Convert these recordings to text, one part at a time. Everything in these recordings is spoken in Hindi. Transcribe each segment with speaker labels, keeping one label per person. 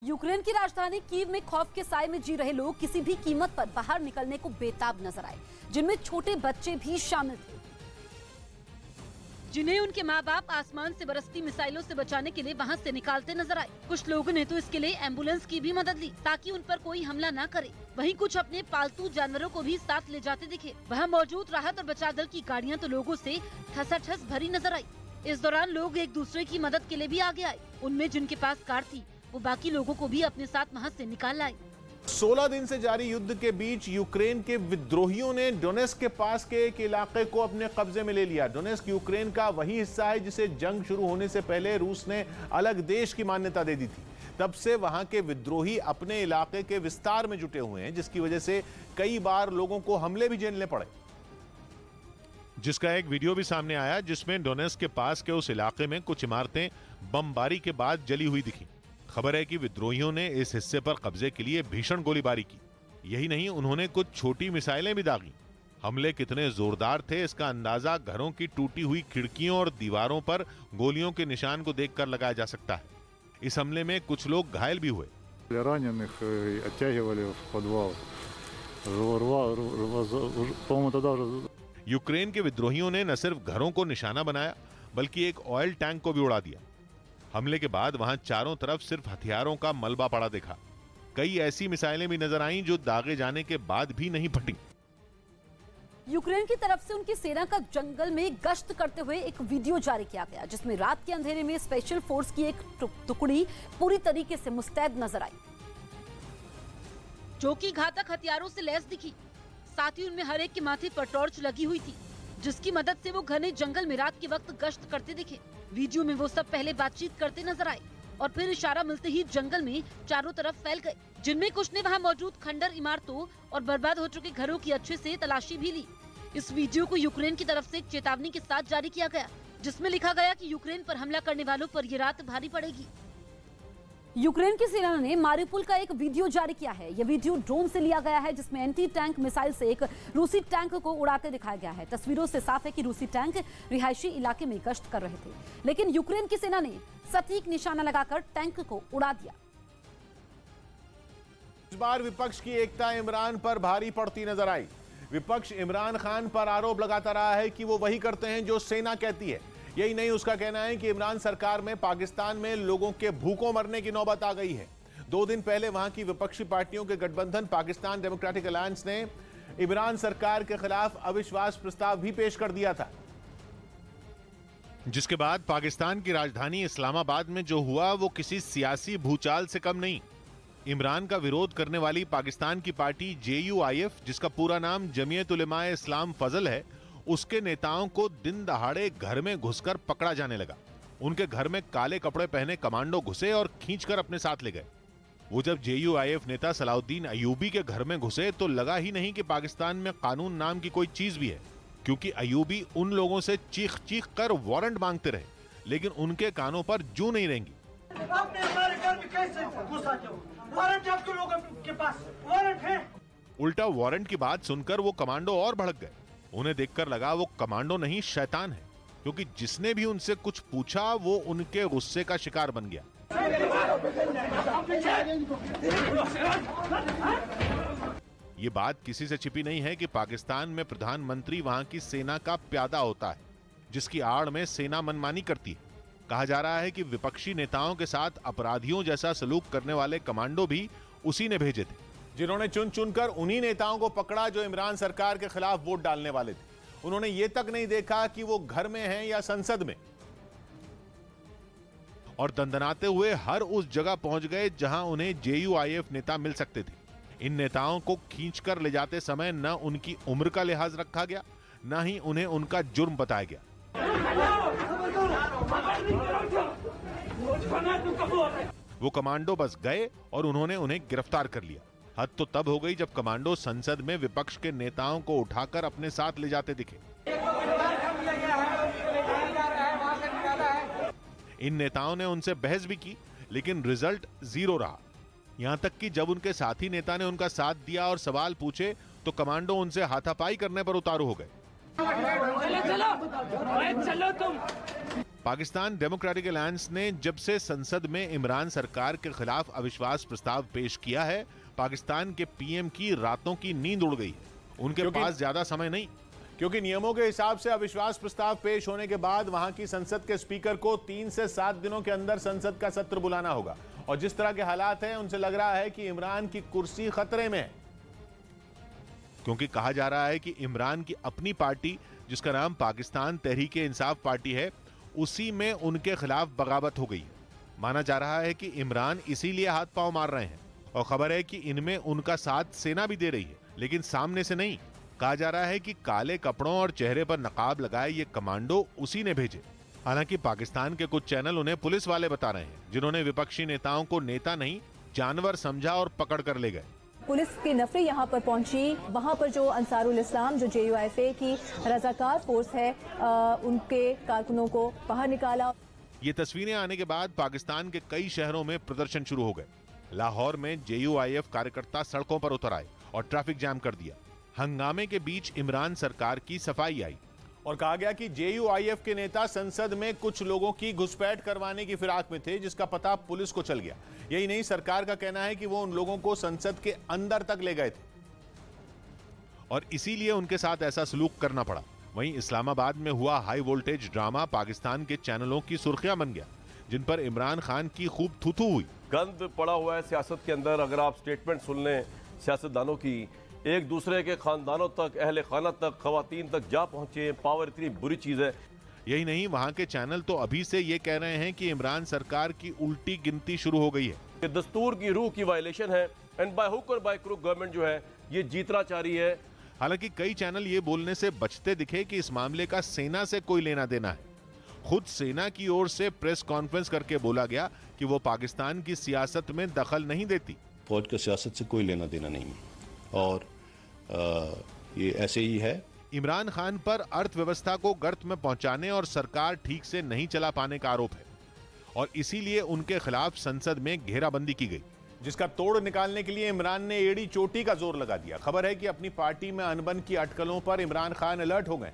Speaker 1: यूक्रेन की राजधानी कीव में खौफ के साए में जी रहे लोग किसी भी कीमत पर बाहर निकलने को बेताब नजर आए, जिनमें छोटे बच्चे भी शामिल थे, जिन्हें उनके माँ बाप आसमान से बरसती मिसाइलों से बचाने के लिए वहाँ से निकालते नजर आए। कुछ लोगों ने तो इसके लिए एम्बुलेंस की भी मदद ली ताकि उन पर कोई हमला न करे। वहीं कुछ अपने पालतू जानवरों को भी साथ ले जाते दिखे। वहाँ मौजूद राहत और बचाव दल की गाड़ियाँ तो लोगों से ठसाठस भरी नजर आई। इस दौरान लोग एक दूसरे की मदद के लिए भी आगे आए। उनमें जिनके पास कार थी वो बाकी लोगों को भी अपने साथ वहाँ से निकाल लाए।
Speaker 2: 16 दिन से जारी युद्ध के बीच यूक्रेन के विद्रोहियों ने डोनेस्क के पास के एक इलाके को अपने कब्जे में ले लिया। डोनेस्क यूक्रेन का वही हिस्सा है जिसे जंग शुरू होने से पहले रूस ने अलग देश की मान्यता दे दी थी। तब से वहां के विद्रोही अपने इलाके के विस्तार में जुटे हुए हैं, जिसकी वजह से कई बार लोगों को हमले भी झेलने पड़े।
Speaker 3: जिसका एक वीडियो भी सामने आया जिसमें डोनेस्क के पास के उस इलाके में कुछ इमारतें बमबारी के बाद जली हुई दिखी। खबर है कि विद्रोहियों ने इस हिस्से पर कब्जे के लिए भीषण गोलीबारी की। यही नहीं, उन्होंने कुछ छोटी मिसाइलें भी दागी। हमले कितने जोरदार थे इसका अंदाजा घरों की टूटी हुई खिड़कियों और दीवारों पर गोलियों के निशान को देखकर लगाया जा सकता है। इस हमले में कुछ लोग घायल भी हुए। यूक्रेन के विद्रोहियों ने न सिर्फ घरों को निशाना बनाया बल्कि एक ऑयल टैंक को भी उड़ा दिया। हमले के बाद वहां चारों तरफ सिर्फ हथियारों का मलबा पड़ा दिखा। कई ऐसी मिसाइलें भी नजर आईं जो दागे जाने के बाद भी नहीं फटी।
Speaker 1: यूक्रेन की तरफ से उनकी सेना का जंगल में गश्त करते हुए एक वीडियो जारी किया गया, जिसमें रात के अंधेरे में स्पेशल फोर्स की एक टुकड़ी पूरी तरीके से मुस्तैद नजर आई, जो कि घातक हथियारों से लैस दिखी। साथ ही उनमें हर एक के माथे पर टॉर्च लगी हुई थी, जिसकी मदद से वो घने जंगल में रात के वक्त गश्त करते दिखे। वीडियो में वो सब पहले बातचीत करते नजर आए और फिर इशारा मिलते ही जंगल में चारों तरफ फैल गए, जिनमें कुछ ने वहाँ मौजूद खंडर इमारतों और बर्बाद हो चुके घरों की अच्छे से तलाशी भी ली। इस वीडियो को यूक्रेन की तरफ से एक चेतावनी के साथ जारी किया गया, जिसमें लिखा गया कि यूक्रेन पर हमला करने वालों पर ये रात भारी पड़ेगी। यूक्रेन की सेना ने मारिउपोल का एक वीडियो जारी किया है। यह वीडियो ड्रोन से लिया गया है, जिसमें एंटी टैंक मिसाइल से एक रूसी टैंक को उड़ाते दिखाया गया है। तस्वीरों से साफ है कि रूसी टैंक रिहायशी इलाके में गश्त कर रहे थे, लेकिन यूक्रेन की सेना ने सटीक निशाना लगाकर टैंक को उड़ा दिया।
Speaker 2: इस बार विपक्ष की एकता इमरान पर भारी पड़ती नजर आई। विपक्ष इमरान खान पर आरोप लगाता रहा है कि वो वही करते हैं जो सेना कहती है। यही नहीं, उसका कहना है कि इमरान सरकार में पाकिस्तान में लोगों के भूखों मरने की नौबत आ गई है। 2 दिन पहले वहां की विपक्षी पार्टियों के गठबंधन पाकिस्तान डेमोक्रेटिक अलायंस ने इमरान सरकार के खिलाफ अविश्वास प्रस्ताव भी पेश कर दिया था,
Speaker 3: जिसके बाद पाकिस्तान की राजधानी इस्लामाबाद में जो हुआ वो किसी सियासी भूचाल से कम नहीं। इमरान का विरोध करने वाली पाकिस्तान की पार्टी JUIF, जिसका पूरा नाम जमीयत उलेमाए इस्लाम फजल है, उसके नेताओं को दिन दहाड़े घर में घुसकर पकड़ा जाने लगा। उनके घर में काले कपड़े पहने कमांडो घुसे और खींचकर अपने साथ ले गए। वो जब JUIF नेता सलाउद्दीन अयूबी के घर में घुसे तो लगा ही नहीं कि पाकिस्तान में कानून नाम की कोई चीज भी है, क्योंकि अयूबी उन लोगों से चीख चीख कर वारंट मांगते रहे, लेकिन उनके कानों पर जू नहीं रहेंगी। उल्टा वारंट की बात सुनकर वो कमांडो और भड़क गए। उन्हें देखकर लगा वो कमांडो नहीं शैतान है, क्योंकि जिसने भी उनसे कुछ पूछा वो उनके गुस्से का शिकार बन गया। ये बात किसी से छिपी नहीं है कि पाकिस्तान में प्रधानमंत्री वहां की सेना का प्यादा होता है, जिसकी आड़ में सेना मनमानी करती है। कहा जा रहा है कि विपक्षी नेताओं के साथ अपराधियों जैसा सलूक करने वाले कमांडो भी उसी ने भेजे थे,
Speaker 2: जिन्होंने चुन चुनकर उन्हीं नेताओं को पकड़ा जो इमरान सरकार के खिलाफ वोट डालने वाले थे। उन्होंने ये तक नहीं देखा कि वो घर में हैं या संसद में,
Speaker 3: और दंदनाते हुए हर उस जगह पहुंच गए जहां उन्हें JUIF नेता मिल सकते थे। इन नेताओं को खींचकर ले जाते समय न उनकी उम्र का लिहाज रखा गया, न ही उन्हें उनका जुर्म बताया गया। वो कमांडो बस गए और उन्होंने उन्हें गिरफ्तार कर लिया। हद तो तब हो गई जब कमांडो संसद में विपक्ष के नेताओं को उठाकर अपने साथ ले जाते दिखे। इन नेताओं ने उनसे बहस भी की, लेकिन रिजल्ट 0 रहा। यहां तक कि जब उनके साथी नेता ने उनका साथ दिया और सवाल पूछे तो कमांडो उनसे हाथापाई करने पर उतारू हो गए।
Speaker 4: चलो तुम।
Speaker 3: पाकिस्तान डेमोक्रेटिक अलायंस ने जब से संसद में इमरान सरकार के खिलाफ अविश्वास प्रस्ताव पेश किया है, पाकिस्तान के पीएम की रातों की नींद उड़ गई है। उनके पास ज्यादा समय नहीं,
Speaker 2: क्योंकि नियमों के हिसाब से अविश्वास प्रस्ताव पेश होने के बाद वहां की संसद के स्पीकर को 3 से 7 दिनों के अंदर संसद का सत्र बुलाना होगा। और जिस तरह के हालात हैं, उनसे लग रहा है कि इमरान की कुर्सी खतरे में है।
Speaker 3: क्योंकि कहा जा रहा है कि इमरान की अपनी पार्टी, जिसका नाम पाकिस्तान तहरीक-ए-इंसाफ पार्टी है, उसी में उनके खिलाफ बगावत हो गई। माना जा रहा है कि इमरान इसीलिए हाथ पांव मार रहे हैं। और खबर है कि इनमें उनका साथ सेना भी दे रही है, लेकिन सामने से नहीं। कहा जा रहा है कि काले कपड़ों और चेहरे पर नकाब लगाए ये कमांडो उसी ने भेजे। हालांकि पाकिस्तान के कुछ चैनल उन्हें पुलिस वाले बता रहे हैं, जिन्होंने विपक्षी नेताओं को नेता नहीं जानवर समझा और पकड़ कर ले गए।
Speaker 4: पुलिस की नफरी यहाँ पर पहुंची। वहाँ पर जो अंसारुल इस्लाम, जो JUIFA की रजाकार फोर्स है, उनके कारकुनों को बाहर निकाला।
Speaker 3: ये तस्वीरें आने के बाद पाकिस्तान के कई शहरों में प्रदर्शन शुरू हो गए। लाहौर में JUIF कार्यकर्ता सड़कों पर उतर आए और ट्रैफिक जाम कर दिया। हंगामे के बीच इमरान सरकार की सफाई आई
Speaker 2: और कहा गया कि JUIF के नेता संसद में कुछ लोगों की घुसपैठ करवाने की फिराक में थे, जिसका पता पुलिस को चल गया। यही नहीं, सरकार का कहना है कि वो उन लोगों को संसद के अंदर तक ले गए थे
Speaker 3: और इसीलिए उनके साथ ऐसा सलूक करना पड़ा। वहीं इस्लामाबाद में हुआ हाई वोल्टेज ड्रामा पाकिस्तान के चैनलों की सुर्खियां बन गया, जिन पर इमरान खान की खूब थू-थू हुई।
Speaker 5: गंद पड़ा हुआ है सियासत के अंदर। अगर आप स्टेटमेंट सुन लें सियासतदानों की, एक दूसरे के खानदानों तक, अहले खाना तक, खवातीन तक जा पहुंचे। पावर इतनी बुरी चीज है।
Speaker 3: यही नहीं, वहां के चैनल तो अभी से ये कह रहे हैं कि इमरान सरकार की उल्टी गिनती शुरू हो गई है।
Speaker 5: ये दस्तूर की रूह की वायलेशन है एंड बाय हुक और बाय क्रुक गवर्नमेंट जो है ये जीतना चाह रही है।
Speaker 3: हालांकि कई चैनल ये बोलने से बचते दिखे कि इस मामले का सेना से कोई लेना देना है। खुद सेना की ओर से प्रेस कॉन्फ्रेंस करके बोला गया कि वो पाकिस्तान की सियासत में दखल नहीं देती।
Speaker 6: फौज का सियासत से कोई लेना देना नहीं है और ये ऐसे ही है।
Speaker 3: इमरान खान पर अर्थव्यवस्था को गर्त में पहुंचाने और सरकार ठीक से नहीं चला पाने का आरोप है और इसीलिए उनके खिलाफ संसद में घेराबंदी की गई,
Speaker 2: जिसका तोड़ निकालने के लिए इमरान ने एड़ी चोटी का जोर लगा दिया। खबर है कि अपनी पार्टी में अनबन की अटकलों पर इमरान खान अलर्ट हो गए।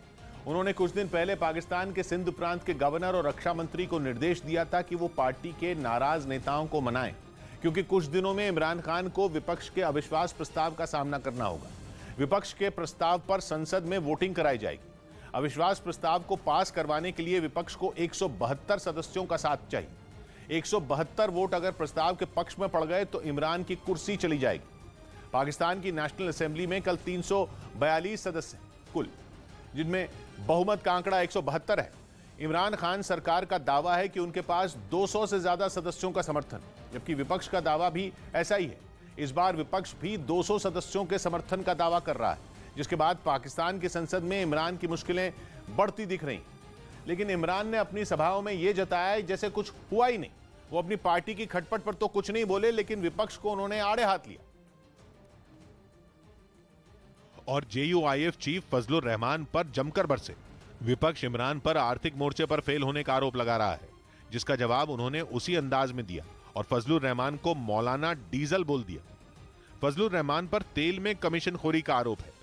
Speaker 2: उन्होंने कुछ दिन पहले पाकिस्तान के सिंध प्रांत के गवर्नर और रक्षा मंत्री को निर्देश दिया था कि वो पार्टी के नाराज नेताओं को मनाएं, क्योंकि कुछ दिनों में इमरान खान को विपक्ष के अविश्वास प्रस्ताव का सामना करना होगा। विपक्ष के प्रस्ताव पर संसद में वोटिंग कराई जाएगी। अविश्वास प्रस्ताव को पास करवाने के लिए विपक्ष को 172 सदस्यों का साथ चाहिए। 172 वोट अगर प्रस्ताव के पक्ष में पड़ गए तो इमरान की कुर्सी चली जाएगी। पाकिस्तान की नेशनल असेंबली में कल 342 सदस्य कुल, जिनमें बहुमत का आंकड़ा 172 है। इमरान खान सरकार का दावा है कि उनके पास 200 से ज्यादा सदस्यों का समर्थन, जबकि विपक्ष का दावा भी ऐसा ही है। इस बार विपक्ष भी 200 सदस्यों के समर्थन का दावा कर रहा है, जिसके बाद पाकिस्तान की संसद में इमरान की मुश्किलें बढ़ती दिख रही। लेकिन इमरान ने अपनी सभाओं में यह जताया जैसे कुछ हुआ ही नहीं। वो अपनी पार्टी की खटपट पर तो कुछ नहीं बोले, लेकिन विपक्ष को उन्होंने आड़े हाथ लिया।
Speaker 3: और JUIF चीफ फजलुर रहमान पर जमकर बरसे। विपक्ष इमरान पर आर्थिक मोर्चे पर फेल होने का आरोप लगा रहा है, जिसका जवाब उन्होंने उसी अंदाज में दिया और फजलुर रहमान को मौलाना डीजल बोल दिया। फजलुर रहमान पर तेल में कमीशन खोरी का आरोप है।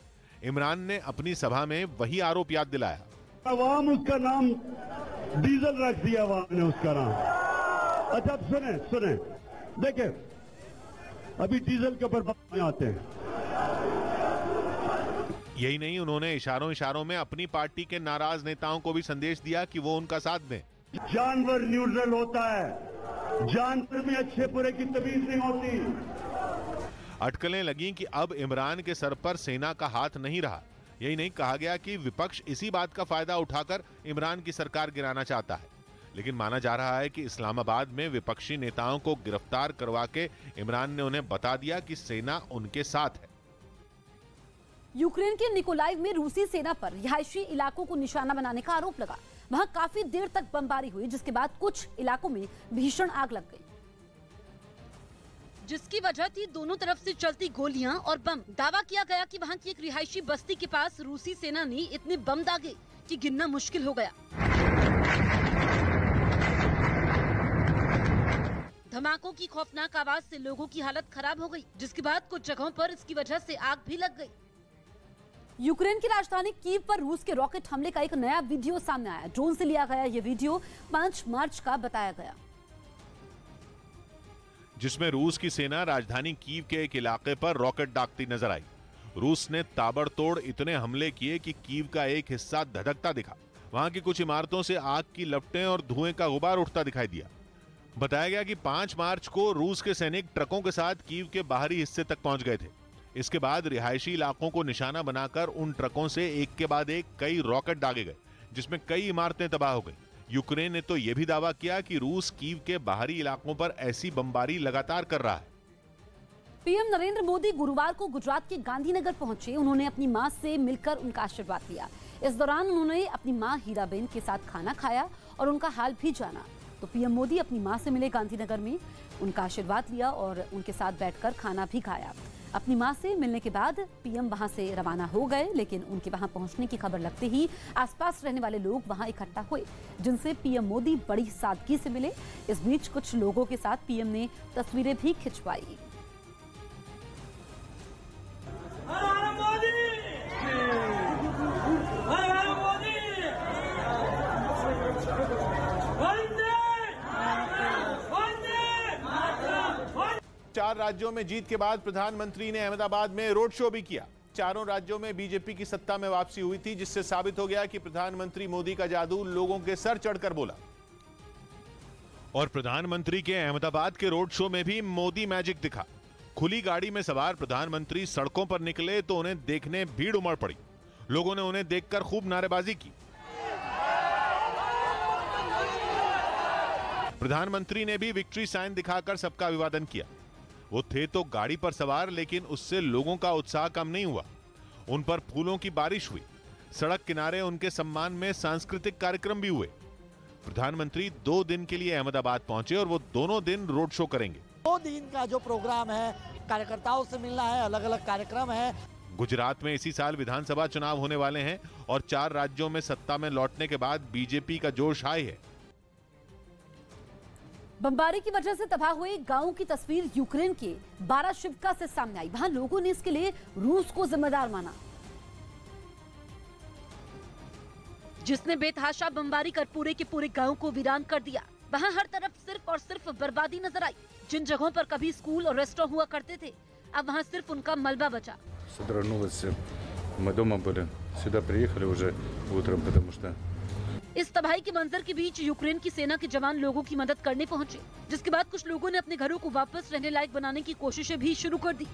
Speaker 3: इमरान ने अपनी सभा में वही आरोप याद दिलाया।
Speaker 7: अवाम उसका नाम डीजल रख दिया, अवाम ने उसका नाम। अच्छा सुने देखे, अभी डीजल के ऊपर आते हैं।
Speaker 3: यही नहीं, उन्होंने इशारों में अपनी पार्टी के नाराज नेताओं को भी संदेश दिया कि वो उनका साथ दें।
Speaker 7: जानवर न्यूट्रल होता है, जानवर में अच्छे बुरे की तमीज नहीं होती।
Speaker 3: अटकलें लगी कि अब इमरान के सर पर सेना का हाथ नहीं रहा। यही नहीं, कहा गया कि विपक्ष इसी बात का फायदा उठाकर इमरान की सरकार गिराना चाहता है। लेकिन माना जा रहा है कि इस्लामाबाद में विपक्षी नेताओं को गिरफ्तार करवा के इमरान ने उन्हें बता दिया कि सेना उनके साथ है।
Speaker 1: यूक्रेन के निकोलाइव में रूसी सेना पर रिहायशी इलाकों को निशाना बनाने का आरोप लगा। वहां काफी देर तक बमबारी हुई, जिसके बाद कुछ इलाकों में भीषण आग लग गई, जिसकी वजह थी दोनों तरफ से चलती गोलियां और बम। दावा किया गया कि वहां की एक रिहायशी बस्ती के पास रूसी सेना ने इतने बम दागे कि गिनना मुश्किल हो गया। धमाकों की खौफनाक आवाज से लोगों की हालत खराब हो गई, जिसके बाद कुछ जगहों पर इसकी वजह से आग भी लग गई। यूक्रेन की राजधानी कीव पर रूस के रॉकेट हमले का एक नया वीडियो सामने आया। ड्रोन से लिया गया ये वीडियो 5 मार्च का बताया गया,
Speaker 3: जिसमें रूस की सेना राजधानी कीव के एक इलाके पर रॉकेट दागती नजर आई। रूस ने ताबड़तोड़ इतने हमले किए कि कीव का एक हिस्सा धधकता दिखा। वहां की कुछ इमारतों से आग की लपटें और धुएं का गुबार उठता दिखाई दिया। बताया गया कि 5 मार्च को रूस के सैनिक ट्रकों के साथ कीव के बाहरी हिस्से तक पहुंच गए थे। इसके बाद रिहायशी इलाकों को निशाना बनाकर उन ट्रकों से एक के बाद एक कई रॉकेट दागे गए, जिसमें कई इमारतें तबाह हो गई। यूक्रेन ने तो यह भी दावा किया कि रूस कीव के बाहरी इलाकों पर ऐसी बमबारी लगातार कर रहा है।
Speaker 1: पीएम नरेंद्र मोदी गुरुवार को गुजरात के गांधीनगर पहुंचे। उन्होंने अपनी मां से मिलकर उनका आशीर्वाद लिया। इस दौरान उन्होंने अपनी मां हीराबेन के साथ खाना खाया और उनका हाल भी जाना। तो पीएम मोदी अपनी मां से मिले गांधीनगर में, उनका आशीर्वाद लिया और उनके साथ बैठकर खाना भी खाया। अपनी मां से मिलने के बाद पीएम वहां से रवाना हो गए, लेकिन उनके वहां पहुंचने की खबर लगते ही आसपास रहने वाले लोग वहां इकट्ठा हुए, जिनसे पीएम मोदी बड़ी सादगी से मिले। इस बीच कुछ लोगों के साथ पीएम ने तस्वीरें भी खिंचवाई।
Speaker 2: चार राज्यों में जीत के बाद प्रधानमंत्री ने अहमदाबाद में रोड शो भी किया। चारों राज्यों में बीजेपी की सत्ता में वापसी हुई थी, जिससे साबित हो गया कि प्रधानमंत्री मोदी का जादू लोगों के सर चढ़कर बोला।
Speaker 3: और प्रधानमंत्री के अहमदाबाद के रोड शो में भी मोदी मैजिक दिखा। खुली गाड़ी में सवार प्रधानमंत्री सड़कों पर निकले तो उन्हें देखने भीड़ उमड़ पड़ी। लोगों ने उन्हें देखकर खूब नारेबाजी की। प्रधानमंत्री ने भी विक्ट्री साइन दिखाकर सबका अभिवादन किया। वो थे तो गाड़ी पर सवार, लेकिन उससे लोगों का उत्साह कम नहीं हुआ। उन पर फूलों की बारिश हुई। सड़क किनारे उनके सम्मान में सांस्कृतिक कार्यक्रम भी हुए। प्रधानमंत्री 2 दिन के लिए अहमदाबाद पहुंचे और वो दोनों दिन रोड शो करेंगे।
Speaker 8: 2 दिन का जो प्रोग्राम है, कार्यकर्ताओं से मिलना है, अलग अलग कार्यक्रम है।
Speaker 3: गुजरात में इसी साल विधानसभा चुनाव होने वाले हैं और 4 राज्यों में सत्ता में लौटने के बाद बीजेपी का जोश हाई है।
Speaker 1: बमबारी की वजह से तबाह हुए गांवों की तस्वीर यूक्रेन के बाराशिवका से सामने आई। वहां लोगों ने इसके लिए रूस को जिम्मेदार माना, जिसने बेतहाशा बमबारी कर पूरे के पूरे गांव को वीरान कर दिया। वहां हर तरफ सिर्फ और सिर्फ बर्बादी नजर आई। जिन जगहों पर कभी स्कूल और रेस्टोरेंट हुआ करते थे, अब वहां सिर्फ उनका मलबा बचा। इस तबाही के मंजर के बीच यूक्रेन की सेना के जवान लोगों की मदद करने पहुंचे, जिसके बाद कुछ लोगों ने अपने घरों को वापस रहने लायक बनाने की कोशिशें भी शुरू कर दी।